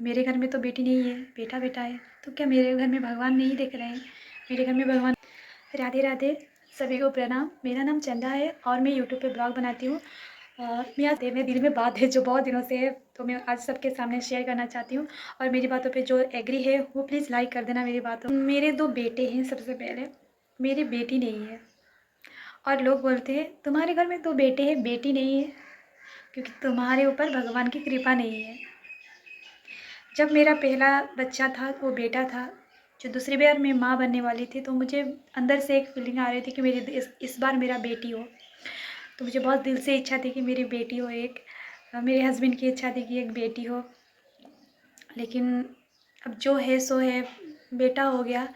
मेरे घर में तो बेटी नहीं है, बेटा बेटा है। तो क्या मेरे घर में भगवान नहीं दिख रहे हैं? मेरे घर में भगवान। राधे राधे, सभी को प्रणाम। मेरा नाम चंदा है और मैं यूट्यूब पे ब्लॉग बनाती हूँ। मैं आज मेरे दिल में बात है जो बहुत दिनों से है, तो मैं आज सबके सामने शेयर करना चाहती हूँ। और मेरी बातों पे जो एग्री है वो प्लीज़ लाइक कर देना मेरी बातों। मेरे 2 बेटे हैं। सबसे पहले मेरी बेटी नहीं है। और लोग बोलते हैं तुम्हारे घर में 2 बेटे हैं, बेटी नहीं है, क्योंकि तुम्हारे ऊपर भगवान की कृपा नहीं है। जब मेरा पहला बच्चा था वो बेटा था, जो दूसरी बार मैं माँ बनने वाली थी, तो मुझे अंदर से एक फीलिंग आ रही थी कि मेरी इस बार मेरा बेटी हो। तो मुझे बहुत दिल से इच्छा थी कि मेरी बेटी हो एक। मेरे हस्बैंड की इच्छा थी कि एक बेटी हो। लेकिन अब जो है सो है, बेटा हो गया,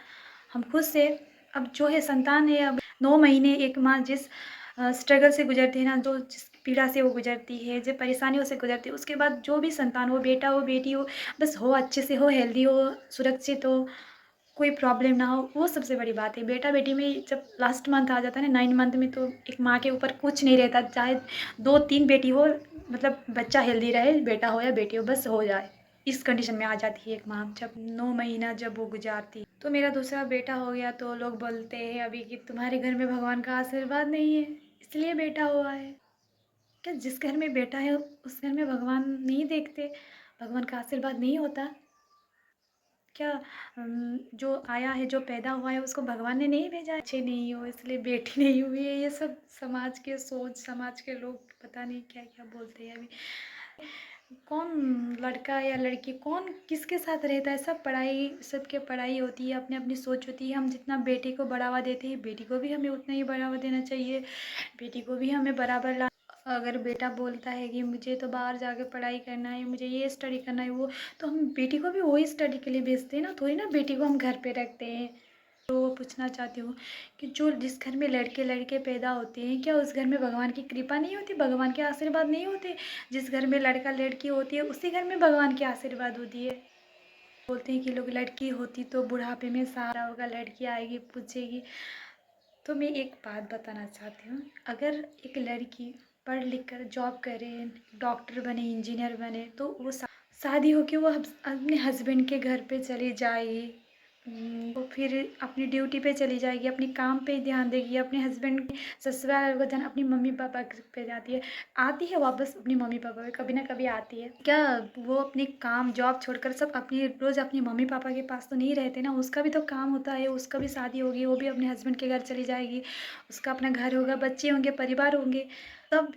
हम खुश से। अब जो है संतान है। अब 9 महीने एक माँ जिस स्ट्रगल से गुजरती है ना, जो जिस पीड़ा से वो गुजरती है, जो परेशानियों से गुजरती है, उसके बाद जो भी संतान हो, बेटा हो बेटी हो, बस हो अच्छे से हो, हेल्दी हो, सुरक्षित हो, कोई प्रॉब्लम ना हो, वो सबसे बड़ी बात है। बेटा बेटी में जब लास्ट मंथ आ जाता है ना, 9 मंथ में, तो एक माँ के ऊपर कुछ नहीं रहता। चाहे 2-3 बेटी हो, मतलब बच्चा हेल्दी रहे, बेटा हो या बेटी हो, बस हो जाए, इस कंडीशन में आ जाती है एक माँ जब 9 महीना जब वो गुजारती। तो मेरा दूसरा बेटा हो गया, तो लोग बोलते हैं अभी कि तुम्हारे घर में भगवान का आशीर्वाद नहीं है, इसलिए बेटा हुआ है। क्या जिस घर में बेटा है उस घर में भगवान नहीं देखते? भगवान का आशीर्वाद नहीं होता क्या? जो आया है, जो पैदा हुआ है, उसको भगवान ने नहीं भेजा है? अच्छे नहीं हो इसलिए बेटी नहीं हुई है, ये सब समाज के सोच, समाज के लोग पता नहीं क्या क्या बोलते हैं अभी। कौन लड़का या लड़की कौन किसके साथ रहता है? सब पढ़ाई, सबके पढ़ाई होती है, अपनी अपनी सोच होती है। हम जितना बेटी को बढ़ावा देते हैं, बेटी को भी हमें उतना ही बढ़ावा देना चाहिए। बेटी को भी हमें बराबर ला। अगर बेटा बोलता है कि मुझे तो बाहर जाके पढ़ाई करना है, मुझे ये स्टडी करना है, वो, तो हम बेटी को भी वही स्टडी के लिए भेजते हैं ना, थोड़ी ना बेटी को हम घर पे रखते हैं। तो पूछना चाहती हूँ कि जो जिस घर में लड़के लड़के पैदा होते हैं, क्या उस घर में भगवान की कृपा नहीं होती, भगवान के आशीर्वाद नहीं होते? जिस घर में लड़का लड़की होती है, उसी घर में भगवान की आशीर्वाद होती है। बोलते हैं कि लोग लड़की होती तो बुढ़ापे में सहारा होगा, लड़की आएगी पूछेगी। तो मैं एक बात बताना चाहती हूँ, अगर एक लड़की पढ़ लिख कर जॉब करे, डॉक्टर बने, इंजीनियर बने, तो वो शादी होके वो अपने हस्बैंड के घर पे चली जाएगी। वो फिर अपनी ड्यूटी पे चली जाएगी, अपने काम पे ध्यान देगी, अपने हस्बैंड के ससुराल का ध्यान अपनी मम्मी पापा पे जाती है, आती है वापस अपनी मम्मी पापा पे, कभी ना कभी आती है। क्या वो अपनी काम जॉब छोड़कर सब अपनी रोज़ अपनी मम्मी पापा के पास तो नहीं रहते ना? उसका भी तो काम होता है, उसका भी शादी होगी, वो भी अपने हस्बैंड के घर चली जाएगी, उसका अपना घर होगा, बच्चे होंगे, परिवार होंगे। तब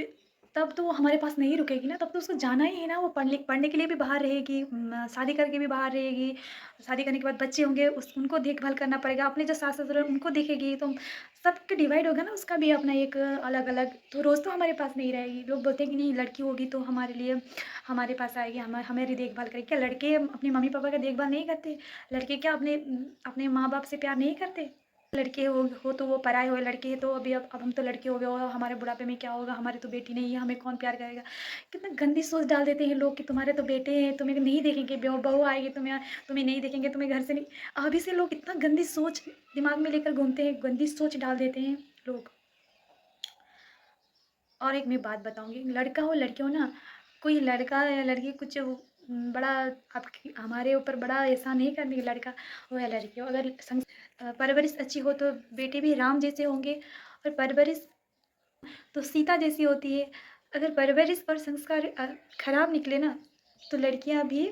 तब तो वो हमारे पास नहीं रुकेगी ना, तब तो उसको जाना ही है ना। वो पढ़ने के लिए भी बाहर रहेगी, शादी करके भी बाहर रहेगी, शादी करने के बाद बच्चे होंगे, उस उनको देखभाल करना पड़ेगा, अपने जो सास ससुर हैं उनको देखेगी, तो सबके डिवाइड होगा ना, उसका भी अपना एक अलग अलग। तो रोज़ तो हमारे पास नहीं रहेगी। लोग बोलते हैं कि नहीं, लड़की होगी तो हमारे लिए हमारे पास आएगी, हमारी देखभाल करेगी। क्या लड़के अपनी मम्मी पापा का देखभाल नहीं करते? लड़के क्या अपने अपने माँ बाप से प्यार नहीं करते? लड़के हो तो वो पराए हुए लड़के हैं, तो अभी अब हम तो लड़के हो गए, और हमारे बुढ़ापे में क्या होगा, हमारी तो बेटी नहीं है, हमें कौन प्यार करेगा? कितना गंदी सोच डाल देते हैं लोग कि तुम्हारे तो बेटे हैं, तुम्हें नहीं देखेंगे, बहू आएगी, तुम्हें नहीं देखेंगे, तुम्हें घर से नहीं। अभी से लोग इतना गंदी सोच दिमाग में लेकर घूमते हैं, गंदी सोच डाल देते हैं लोग। और एक मैं बात बताऊंगी, लड़का हो लड़की हो ना, कोई लड़का या लड़की कुछ बड़ा आपकी हमारे ऊपर बड़ा एहसान नहीं करने, लड़का हो या लड़की हो। अगर परवरिश अच्छी हो तो बेटे भी राम जैसे होंगे, और परवरिश तो सीता जैसी होती है। अगर परवरिश और संस्कार खराब निकले ना, तो लड़कियां भी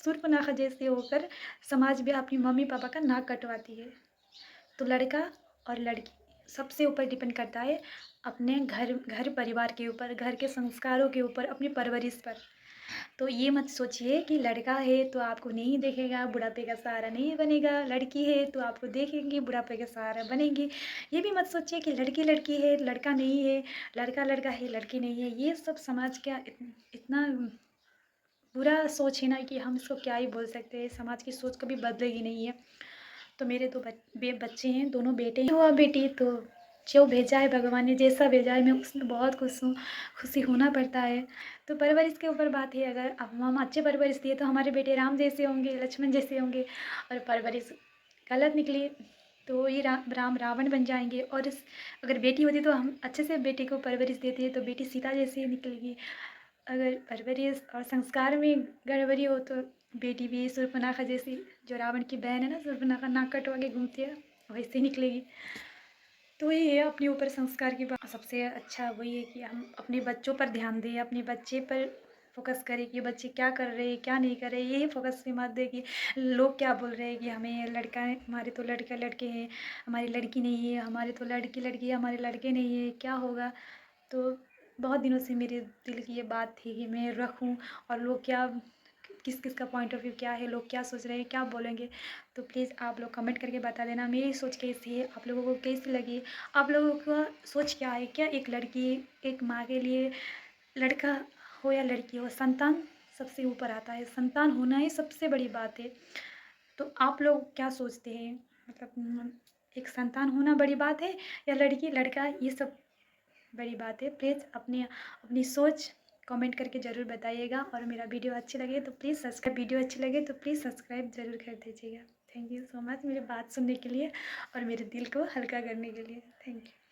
शूर्पणखा जैसे होकर समाज में अपनी मम्मी पापा का नाक कटवाती है। तो लड़का और लड़की सबसे ऊपर डिपेंड करता है अपने घर घर परिवार के ऊपर, घर के संस्कारों के ऊपर, अपनी परवरिश पर। तो ये मत सोचिए कि लड़का है तो आपको नहीं देखेगा, बुढ़ापे का सहारा नहीं बनेगा, लड़की है तो आपको देखेंगी, बुढ़ापे का सहारा बनेगी। ये भी मत सोचिए कि लड़की लड़की है, लड़का नहीं है, लड़का लड़का है, लड़की नहीं है। ये सब समाज का इतना बुरा सोच है ना कि हम इसको क्या ही बोल सकते हैं। समाज की सोच कभी बदलेगी नहीं है। तो मेरे 2 बच्चे हैं, दोनों बेटे हैं। हुआ बेटी तो जो भेजा है भगवान ने, जैसा भेजा है, मैं उसमें बहुत खुश हूँ। खुशी होना पड़ता है। तो परवरिश के ऊपर बात है, अगर अब हम अच्छे परवरिश दिए तो हमारे बेटे राम जैसे होंगे, लक्ष्मण जैसे होंगे। और परवरिश गलत निकली तो ये राम रावण बन जाएंगे। और अगर बेटी होती तो हम अच्छे से बेटे को परवरिश देते हैं तो बेटी सीता जैसी निकलेगी। अगर परवरिश और संस्कार में गड़बड़ी हो तो बेटी भी शूर्पणखा जैसी, जो रावण की बहन है ना शूर्पणखा, नाक कटवा के घूमती है, वैसे ही निकलेगी। तो वही है अपने ऊपर संस्कार की बात। सबसे अच्छा वही है कि हम अपने बच्चों पर ध्यान दें, अपने बच्चे पर फोकस करें कि बच्चे क्या कर रहे हैं क्या नहीं कर रहे, यही फोकस पे मत दें कि लोग क्या बोल रहे हैं कि हमें लड़का है, हमारे तो लड़का लड़के हैं, हमारी लड़की नहीं है, हमारे तो लड़की लड़की है, हमारे लड़के नहीं है, क्या होगा। तो बहुत दिनों से मेरे दिल की ये बात थी कि मैं रखूं, और लोग क्या, किस किस का पॉइंट ऑफ व्यू क्या है, लोग क्या सोच रहे हैं क्या बोलेंगे। तो प्लीज़ आप लोग कमेंट करके बता देना मेरी सोच कैसी है, आप लोगों को कैसी लगी, आप लोगों का सोच क्या है। क्या एक लड़की, एक माँ के लिए लड़का हो या लड़की हो, संतान सबसे ऊपर आता है, संतान होना ही सबसे बड़ी बात है। तो आप लोग क्या सोचते हैं, मतलब एक संतान होना बड़ी बात है या लड़की लड़का, ये सब बड़ी बात है। प्लीज़ अपनी अपनी सोच कमेंट करके ज़रूर बताइएगा, और मेरा वीडियो अच्छी लगे तो प्लीज़ सब्सक्राइब, वीडियो अच्छी लगे तो प्लीज़ सब्सक्राइब ज़रूर कर दीजिएगा। थैंक यू सो मच मेरी बात सुनने के लिए और मेरे दिल को हल्का करने के लिए। Thank you.